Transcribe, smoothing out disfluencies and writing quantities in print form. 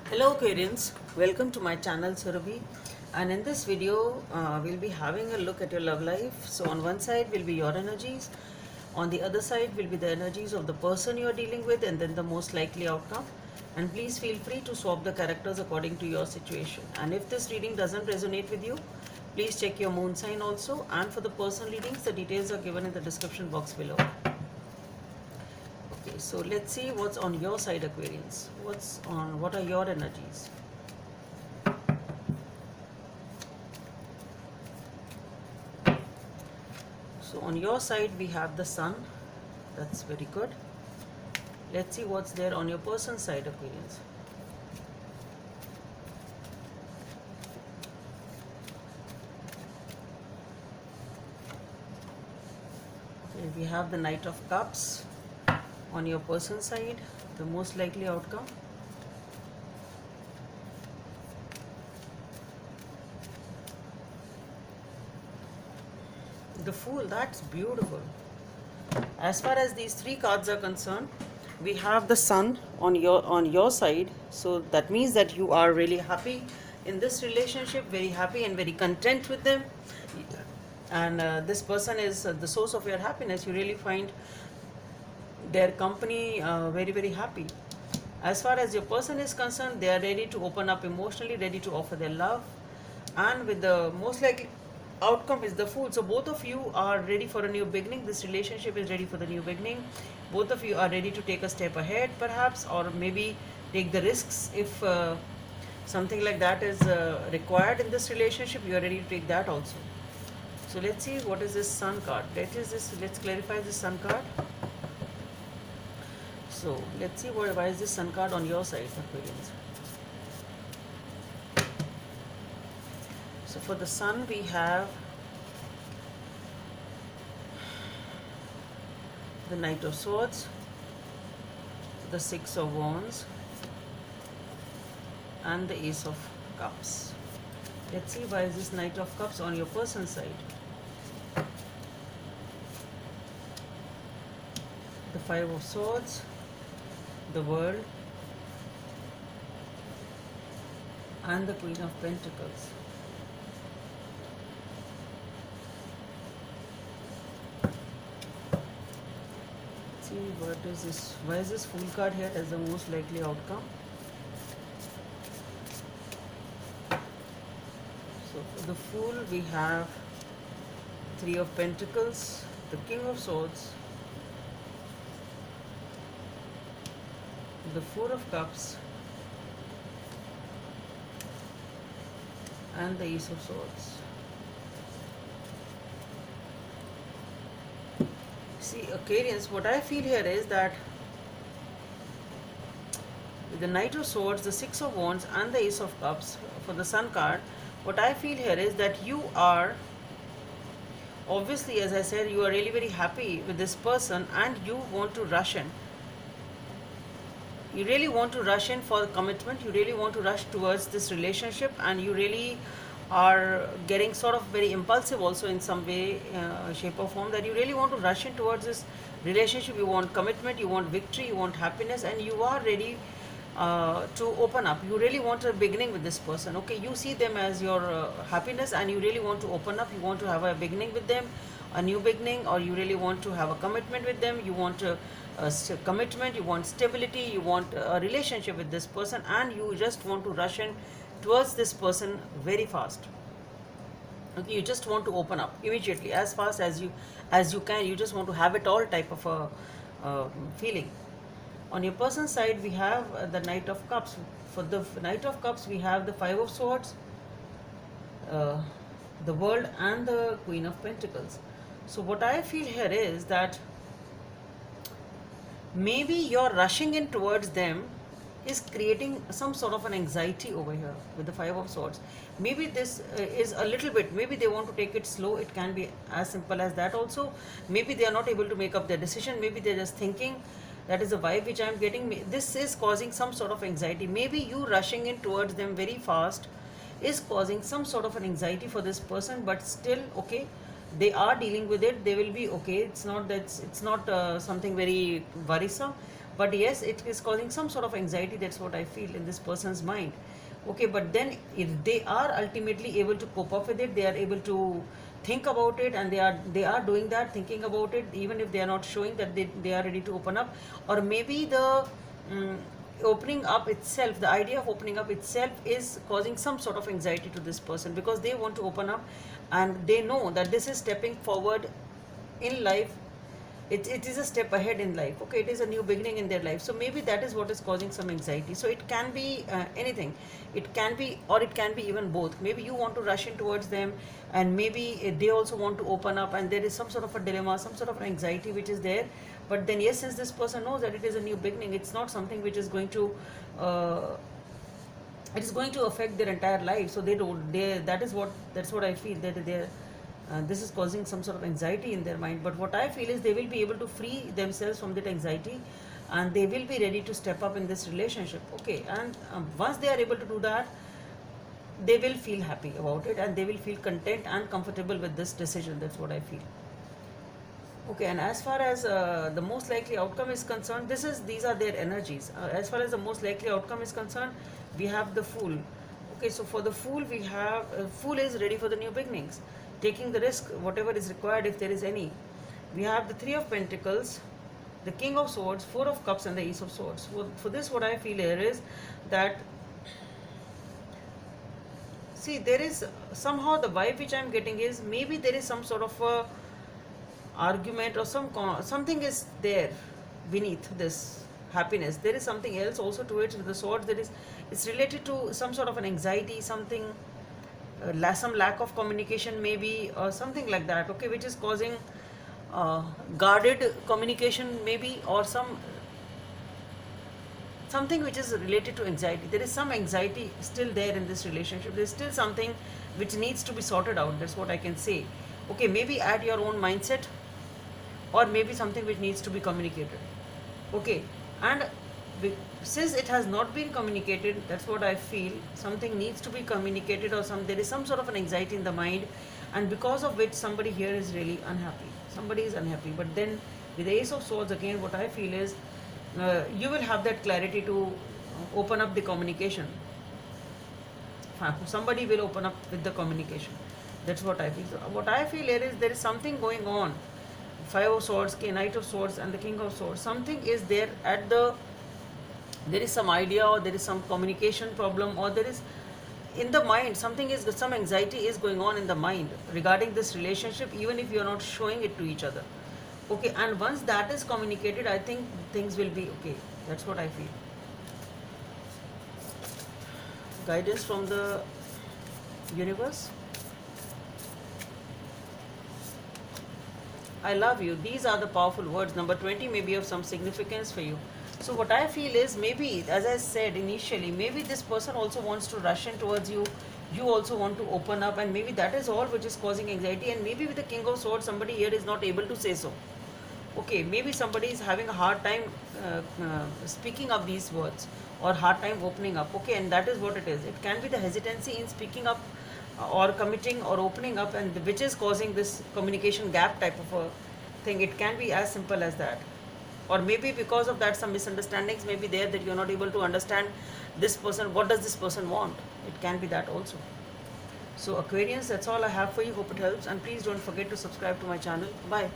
Hello Aquarians, welcome to my channel Surabhi, and in this video we'll be having a look at your love life. So on one side will be your energies, on the other side will be the energies of the person you are dealing with, and then the most likely outcome. And please feel free to swap the characters according to your situation. And if this reading doesn't resonate with you, please check your moon sign also. And for the personal readings, the details are given in the description box below. Okay, so let's see what's on your side, Aquarians. What are your energies? So on your side we have the sun. That's very good. Let's see what's there on your person's side, Aquarians. Okay, we have the Knight of Cups on your person's side, the most likely outcome. The Fool, that's beautiful. As far as these three cards are concerned, we have the sun on your side, so that means that you are really happy in this relationship, very happy and very content with them, and this person is the source of your happiness. You really find their company very happy. As far as your person is concerned, they are ready to open up emotionally, ready to offer their love, and with the most likely outcome is the Fool. So both of you are ready for a new beginning. This relationship is ready for the new beginning. Both of you are ready to take a step ahead perhaps, or maybe take the risks if something like that is required in this relationship. You are ready to take that also. So let's see what is this Sun card. Let's clarify this Sun card. So let's see why is this Sun card on your side, Aquarians. So for the Sun we have the Knight of Swords, the Six of Wands, and the Ace of Cups. Let's see why is this Knight of Cups on your person's side. The Five of Swords, the World, and the Queen of Pentacles. See, what is this? Why is this Fool card here as the most likely outcome? So for the Fool we have Three of Pentacles, the King of Swords, the Four of Cups, and the Ace of Swords. See, Aquarians, what I feel here is that with the Knight of Swords, the Six of Wands, and the Ace of Cups for the Sun card, what I feel here is that you are, obviously, as I said, you are really very happy with this person and you want to rush in. You really want to rush in for commitment. You really want to rush towards this relationship, and you really are getting sort of very impulsive also in some way, shape or form, that you really want to rush in towards this relationship. You want commitment, you want victory, you want happiness, and you are ready to open up. You really want a beginning with this person. Okay, you see them as your happiness, and you really want to open up. You want to have a beginning with them, a new beginning, or you really want to have a commitment with them. You want a commitment, you want stability, you want a relationship with this person, and you just want to rush in towards this person very fast. Okay, you just want to open up immediately, as fast as you can. You just want to have it all type of a feeling. On your person's side we have the Knight of Cups. For the Knight of Cups we have the Five of Swords, the World, and the Queen of Pentacles. So what I feel here is that maybe you're rushing in towards them is creating some sort of an anxiety over here with the Five of Swords. Maybe this is a little bit, maybe they want to take it slow. It can be as simple as that also. Maybe they are not able to make up their decision. Maybe they're just thinking. That is the vibe which I am getting. This is causing some sort of anxiety. Maybe you rushing in towards them very fast is causing some sort of an anxiety for this person, but still, okay, they are dealing with it. They will be okay. It's not that it's not something very worrisome, but yes, it is causing some sort of anxiety. That's what I feel in this person's mind. Okay, but then if they are ultimately able to cope up with it, they are able to think about it, and they are doing that, thinking about it, even if they are not showing that they are ready to open up. Or maybe the mm, opening up itself, the idea of opening up itself is causing some sort of anxiety to this person, because they want to open up and they know that this is stepping forward in life. It is a step ahead in life. Okay, it is a new beginning in their life. So maybe that is what is causing some anxiety. So it can be anything. It can be, or it can be even both. Maybe you want to rush in towards them, and maybe they also want to open up, and there is some sort of a dilemma, some sort of an anxiety which is there. But then yes, since this person knows that it is a new beginning, it's not something which is going to uh, it is going to affect their entire life. So they that's what I feel, that they're this is causing some sort of anxiety in their mind. But what I feel is they will be able to free themselves from that anxiety, and they will be ready to step up in this relationship. Okay, and once they are able to do that, they will feel happy about it, and they will feel content and comfortable with this decision. That's what I feel. Okay, and as far as the most likely outcome is concerned, these are their energies. As far as the most likely outcome is concerned, we have the Fool. Okay, so for the Fool, we have Fool is ready for the new beginnings, taking the risk, whatever is required, if there is any. We have the Three of Pentacles, the King of Swords, Four of Cups, and the Ace of Swords. For this, what I feel here is that, see, there is somehow the vibe which I am getting is maybe there is some sort of a argument, or something is there beneath this happiness. There is something else also to it. With the swords, there is, it's related to some sort of an anxiety, something some lack of communication maybe, or something like that. Okay, which is causing guarded communication maybe, or something which is related to anxiety. There is some anxiety still there in this relationship. There is still something which needs to be sorted out. That's what I can say. Okay, maybe add your own mindset, or maybe something which needs to be communicated. Okay, and since it has not been communicated, that's what I feel, something needs to be communicated, or there is some sort of an anxiety in the mind, and because of which somebody here is really unhappy. Somebody is unhappy. But then with the Ace of Swords, again, what I feel is you will have that clarity to open up the communication. Somebody will open up with the communication. That's what I feel. So what I feel here is there is something going on. Five of Swords, Knight of Swords, and the King of Swords. Something is there there is some idea, or there is some communication problem, or there is in the mind some anxiety is going on in the mind regarding this relationship, even if you are not showing it to each other. Okay, and once that is communicated, I think things will be okay. That's what I feel. Guidance from the universe. I love you. These are the powerful words. Number 20 may be of some significance for you. So what I feel is, maybe, as I said initially, maybe this person also wants to rush in towards you. You also want to open up, and maybe that is all which is causing anxiety. And maybe with the King of Swords, somebody here is not able to say so. Okay, maybe somebody is having a hard time speaking up these words, or hard time opening up. Okay, and that is what it is. It can be the hesitancy in speaking up, or committing, or opening up, and which is causing this communication gap type of a thing. It can be as simple as that. Or maybe because of that, some misunderstandings may be there, that you are not able to understand this person. What does this person want? It can be that also. So Aquarians, that's all I have for you. Hope it helps, and please don't forget to subscribe to my channel. Bye.